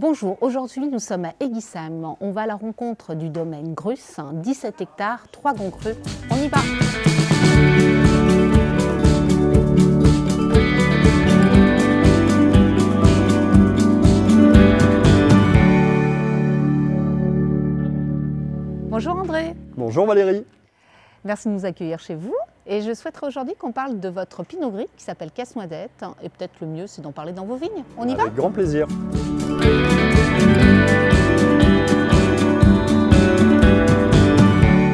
Bonjour, aujourd'hui nous sommes à Eguisheim. On va à la rencontre du domaine Grus, 17 hectares, 3 grands crus. On y va! Bonjour André. Bonjour Valérie. Merci de nous accueillir chez vous. Et je souhaiterais aujourd'hui qu'on parle de votre Pinot Gris qui s'appelle Casse-Noisette. Et peut-être le mieux, c'est d'en parler dans vos vignes. On y va? Avec grand plaisir.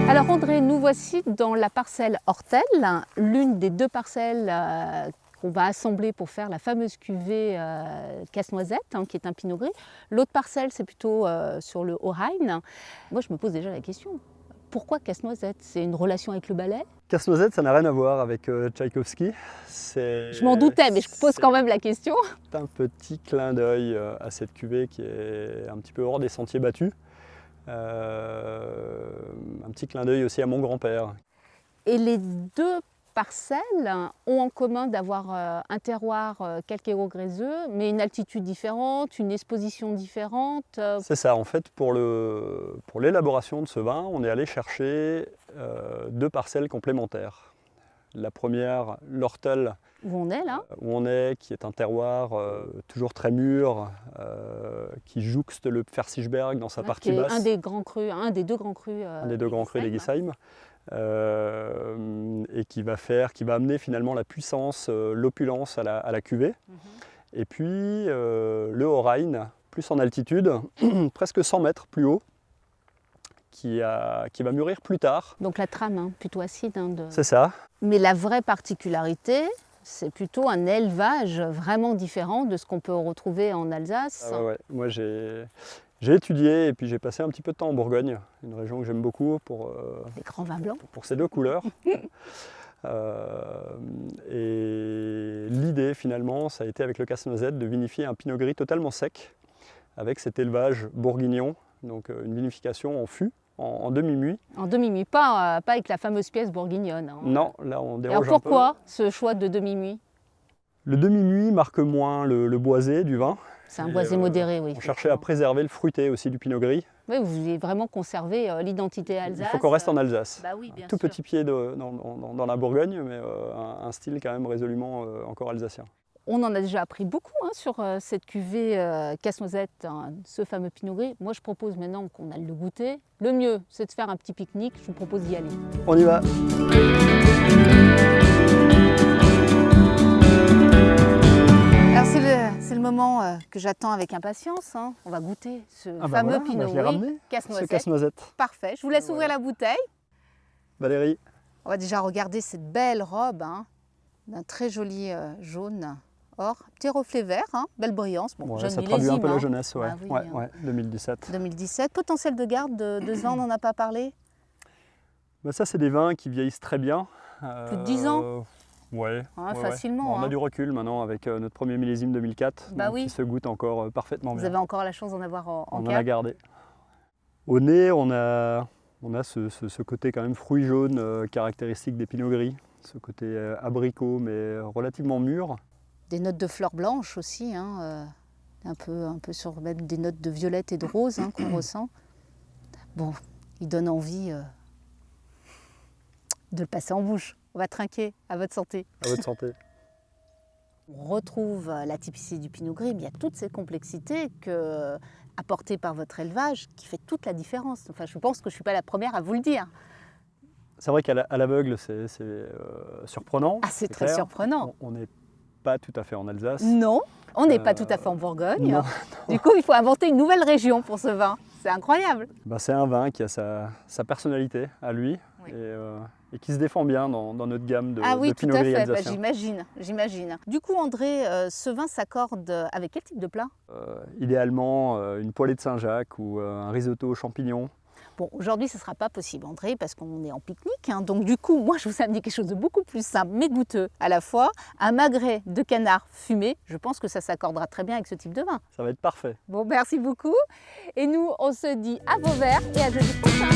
Alors André, nous voici dans la parcelle Hortel, l'une des deux parcelles qu'on va assembler pour faire la fameuse cuvée Casse-Noisette, qui est un Pinot Gris. L'autre parcelle, c'est plutôt sur le Haut-Rhin. Moi, je me pose déjà la question. Pourquoi Casse-Noisette? C'est une relation avec le ballet? Casse-Noisette, ça n'a rien à voir avec Tchaïkovski. Je m'en doutais, mais je pose quand même la question. C'est un petit clin d'œil à cette cuvée qui est un petit peu hors des sentiers battus. Un petit clin d'œil aussi à mon grand-père. Et les deux parcelles ont en commun d'avoir un terroir calcaire-gréseux, mais une altitude différente, une exposition différente. C'est ça, en fait, pour l'élaboration de ce vin, on est allé chercher deux parcelles complémentaires. La première, l'Hortel, où on est là, qui est un terroir toujours très mur, qui jouxte le Pfälzerberg dans sa partie basse. Un des grands crus, un des deux grands crus. Un des deux grands crus d'Eguisheim. Et qui va amener finalement la puissance, l'opulence à la cuvée. Et puis le Haut-Rhin, plus en altitude, presque 100 mètres plus haut, qui va mûrir plus tard. Donc la trame, plutôt acide. C'est ça. Mais la vraie particularité, c'est plutôt un élevage vraiment différent de ce qu'on peut retrouver en Alsace. Ouais. Moi j'ai étudié et puis j'ai passé un petit peu de temps en Bourgogne, une région que j'aime beaucoup pour des grands vins blancs. Pour ces deux couleurs. Et l'idée finalement, ça a été avec le Casse-Noisette de vinifier un Pinot Gris totalement sec, avec cet élevage bourguignon, donc une vinification en fût, en demi-muit. En demi-muit, pas avec la fameuse pièce bourguignonne. Non, là on déroge un peu. Alors pourquoi ce choix de demi-muit? Le demi-muit marque moins le boisé du vin. C'est un boisé modéré, oui. On cherchait à préserver le fruité aussi du Pinot Gris. Oui, vous voulez vraiment conserver l'identité Alsace. Il faut qu'on reste en Alsace. Bah oui, bien tout sûr. Petit pied dans la Bourgogne, mais un style quand même résolument encore alsacien. On en a déjà appris beaucoup sur cette cuvée Casse-Noisette, ce fameux Pinot Gris. Moi, je propose maintenant qu'on aille le goûter. Le mieux, c'est de faire un petit pique-nique. Je vous propose d'y aller. On y va. Alors, c'est le moment que j'attends avec impatience. On va goûter ce fameux Pinot Gris Casse-Noisette. Parfait. Je vous laisse ouvrir la bouteille. Valérie. On va déjà regarder cette belle robe d'un très joli jaune. Or, petit reflet vert, belle brillance. Bon, ça traduit un peu la jeunesse, ouais. 2017. 2017. Potentiel de garde de ce vin, on n'en a pas parlé? Ça, c'est des vins qui vieillissent très bien. Plus de 10 ans? Facilement. Bon, on a du recul maintenant avec notre premier millésime 2004, qui se goûte encore parfaitement bien. Vous avez encore la chance d'en avoir en On cave. en a gardé. Au nez, on a ce côté quand même fruit jaune caractéristique des Pinot Gris. Ce côté abricot, mais relativement mûr. Des notes de fleurs blanches aussi, un peu sur même des notes de violette et de rose qu'on ressent. Bon, il donne envie de le passer en bouche. On va trinquer. À votre santé. À votre santé. On retrouve la typicité du Pinot Gris, mais il y a toutes ces complexités apportées par votre élevage qui fait toute la différence. Enfin, je pense que je ne suis pas la première à vous le dire. C'est vrai qu'à l'aveugle, c'est surprenant. Ah, c'est très surprenant. On n'est pas tout à fait en Alsace. Non, on n'est pas tout à fait en Bourgogne. Non. Du coup, il faut inventer une nouvelle région pour ce vin. C'est incroyable. C'est un vin qui a sa personnalité à lui, et qui se défend bien dans notre gamme de Pinot Gris alsacien. J'imagine. Du coup, André, ce vin s'accorde avec quel type de plat? Idéalement, une poêlée de Saint-Jacques ou un risotto aux champignons. Bon, aujourd'hui, ce ne sera pas possible, André, parce qu'on est en pique-nique. Donc, du coup, moi, je vous ai amené quelque chose de beaucoup plus simple, mais goûteux à la fois. Un magret de canard fumé. Je pense que ça s'accordera très bien avec ce type de vin. Ça va être parfait. Bon, merci beaucoup. Et nous, on se dit à vos verres et à jeudi prochain.